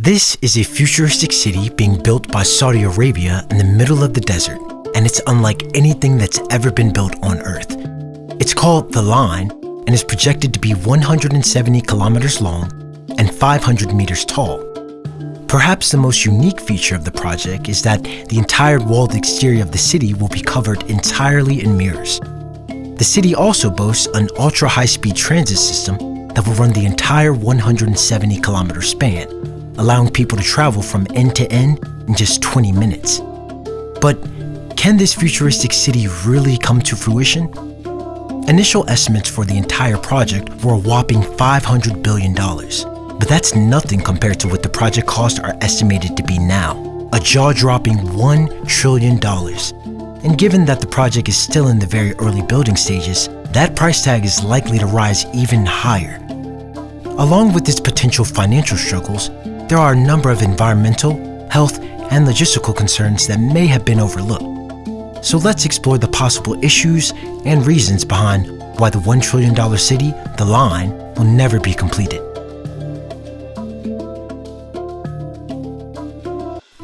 This is a futuristic city being built by Saudi Arabia in the middle of the desert, and it's unlike anything that's ever been built on Earth. It's called The Line and is projected to be 170 kilometers long and 500 meters tall. Perhaps the most unique feature of the project is that the entire walled exterior of the city will be covered entirely in mirrors. The city also boasts an ultra-high-speed transit system that will run the entire 170-kilometer span, allowing people to travel from end to end in just 20 minutes. But can this futuristic city really come to fruition? Initial estimates for the entire project were a whopping $500 billion. But that's nothing compared to what the project costs are estimated to be now, a jaw-dropping $1 trillion. And given that the project is still in the very early building stages, that price tag is likely to rise even higher. Along with its potential financial struggles, there are a number of environmental, health, and logistical concerns that may have been overlooked. So let's explore the possible issues and reasons behind why the $1 trillion city, The Line, will never be completed.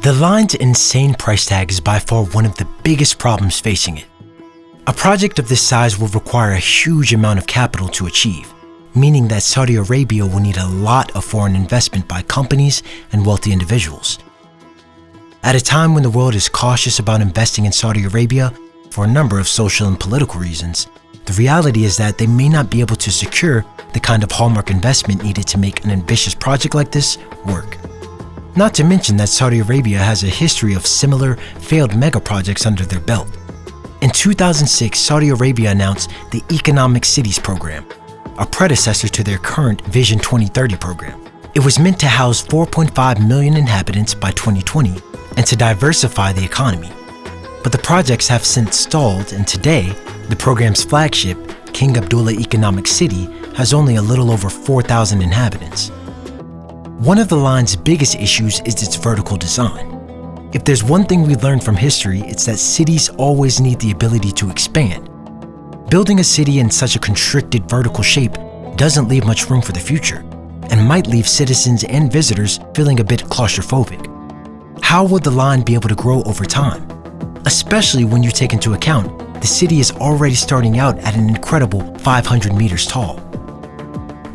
The Line's insane price tag is by far one of the biggest problems facing it. A project of this size will require a huge amount of capital to achieve, meaning that Saudi Arabia will need a lot of foreign investment by companies and wealthy individuals. At a time when the world is cautious about investing in Saudi Arabia for a number of social and political reasons, the reality is that they may not be able to secure the kind of hallmark investment needed to make an ambitious project like this work. Not to mention that Saudi Arabia has a history of similar failed mega projects under their belt. In 2006, Saudi Arabia announced the Economic Cities Program, a predecessor to their current Vision 2030 program. It was meant to house 4.5 million inhabitants by 2020 and to diversify the economy. But the projects have since stalled, and today, the program's flagship, King Abdullah Economic City, has only a little over 4,000 inhabitants. One of the line's biggest issues is its vertical design. If there's one thing we learned from history, it's that cities always need the ability to expand. Building a city in such a constricted vertical shape doesn't leave much room for the future, and might leave citizens and visitors feeling a bit claustrophobic. How will the line be able to grow over time? Especially when you take into account the city is already starting out at an incredible 500 meters tall.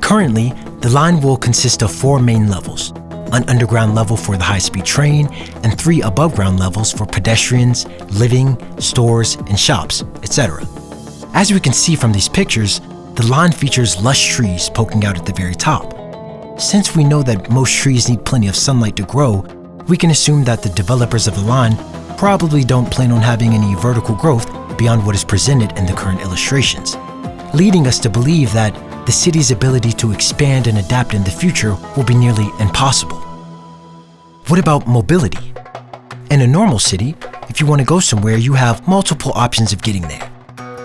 Currently, the line will consist of 4 main levels, an underground level for the high-speed train, and 3 above-ground levels for pedestrians, living, stores, and shops, etc. As we can see from these pictures, the line features lush trees poking out at the very top. Since we know that most trees need plenty of sunlight to grow, we can assume that the developers of the line probably don't plan on having any vertical growth beyond what is presented in the current illustrations, leading us to believe that the city's ability to expand and adapt in the future will be nearly impossible. What about mobility? In a normal city, if you want to go somewhere, you have multiple options of getting there.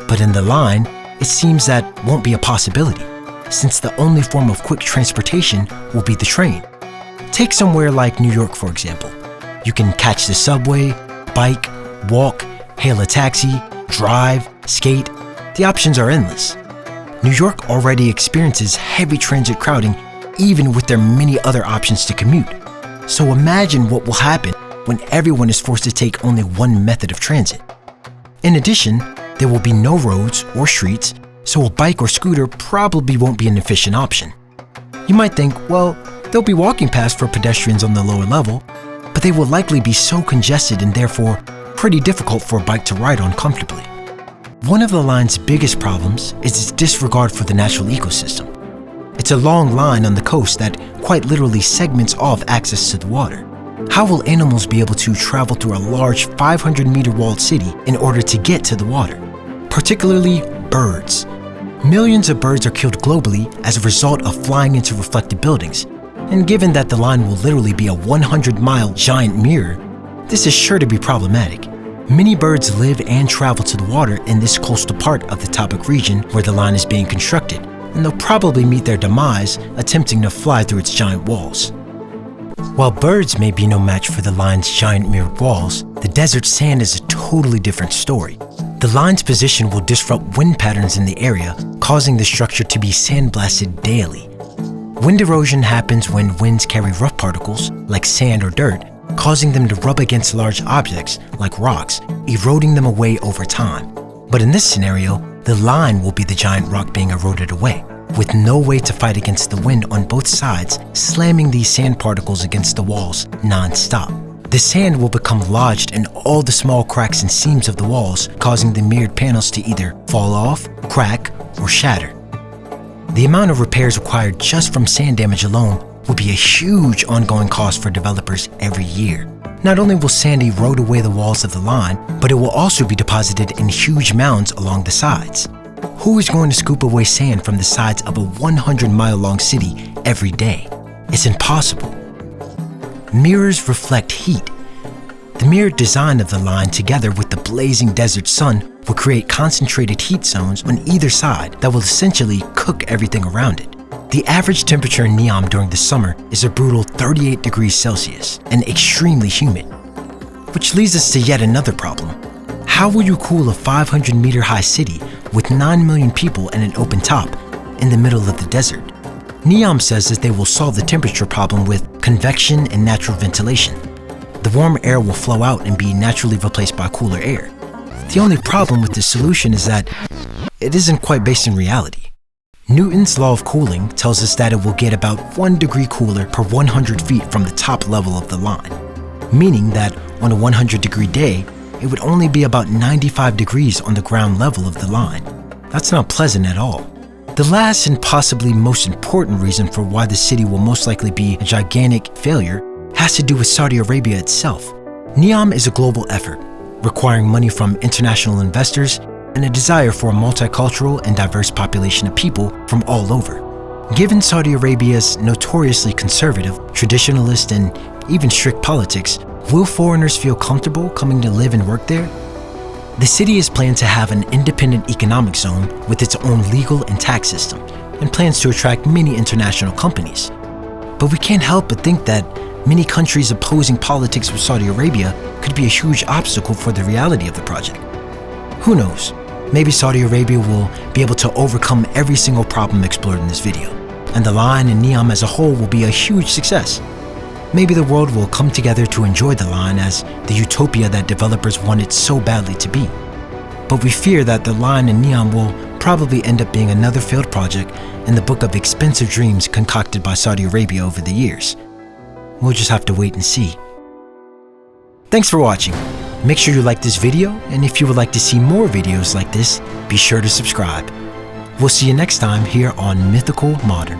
But in the line, it seems that won't be a possibility, since the only form of quick transportation will be the train. Take somewhere like New York, for example. You can catch the subway, bike, walk, hail a taxi, drive, skate. The options are endless. New York already experiences heavy transit crowding even with their many other options to commute. So imagine what will happen when everyone is forced to take only one method of transit. In addition, there will be no roads or streets, so a bike or scooter probably won't be an efficient option. You might think, well, there'll be walking paths for pedestrians on the lower level, but they will likely be so congested and therefore pretty difficult for a bike to ride on comfortably. One of the line's biggest problems is its disregard for the natural ecosystem. It's a long line on the coast that quite literally segments off access to the water. How will animals be able to travel through a large 500-meter walled city in order to get to the water? Particularly birds. Millions of birds are killed globally as a result of flying into reflected buildings, and given that the line will literally be a 100-mile giant mirror, this is sure to be problematic. Many birds live and travel to the water in this coastal part of the tropic region where the line is being constructed, and they'll probably meet their demise attempting to fly through its giant walls. While birds may be no match for the line's giant mirrored walls, the desert sand is a totally different story. The line's position will disrupt wind patterns in the area, causing the structure to be sandblasted daily. Wind erosion happens when winds carry rough particles, like sand or dirt, causing them to rub against large objects, like rocks, eroding them away over time. But in this scenario, the line will be the giant rock being eroded away, with no way to fight against the wind on both sides, slamming these sand particles against the walls non-stop. The sand will become lodged in all the small cracks and seams of the walls, causing the mirrored panels to either fall off, crack, or shatter. The amount of repairs required just from sand damage alone will be a huge ongoing cost for developers every year. Not only will sand erode away the walls of the line, but it will also be deposited in huge mounds along the sides. Who is going to scoop away sand from the sides of a 100-mile-long city every day? It's impossible. Mirrors reflect heat. The mirrored design of the line, together with the blazing desert sun, will create concentrated heat zones on either side that will essentially cook everything around it. The average temperature in Neom during the summer is a brutal 38 degrees Celsius and extremely humid. Which leads us to yet another problem. How will you cool a 500-meter-high city with 9 million people and an open top in the middle of the desert? Neom says that they will solve the temperature problem with convection and natural ventilation. The warm air will flow out and be naturally replaced by cooler air. The only problem with this solution is that it isn't quite based in reality. Newton's law of cooling tells us that it will get about 1 degree cooler per 100 feet from the top level of the line, meaning that on a 100-degree day, it would only be about 95 degrees on the ground level of the line. That's not pleasant at all. The last and possibly most important reason for why the city will most likely be a gigantic failure has to do with Saudi Arabia itself. Neom is a global effort, requiring money from international investors and a desire for a multicultural and diverse population of people from all over. Given Saudi Arabia's notoriously conservative, traditionalist, and even strict politics, will foreigners feel comfortable coming to live and work there? The city is planned to have an independent economic zone with its own legal and tax system, and plans to attract many international companies. But we can't help but think that many countries opposing politics with Saudi Arabia could be a huge obstacle for the reality of the project. Who knows? Maybe Saudi Arabia will be able to overcome every single problem explored in this video, and the line and Neom as a whole will be a huge success. Maybe the world will come together to enjoy the line as the utopia that developers want it so badly to be. But we fear that the line and Neom will probably end up being another failed project in the book of expensive dreams concocted by Saudi Arabia over the years. We'll just have to wait and see. Thanks for watching. Make sure you like this video, and if you would like to see more videos like this, be sure to subscribe. We'll see you next time here on Mythical Modern.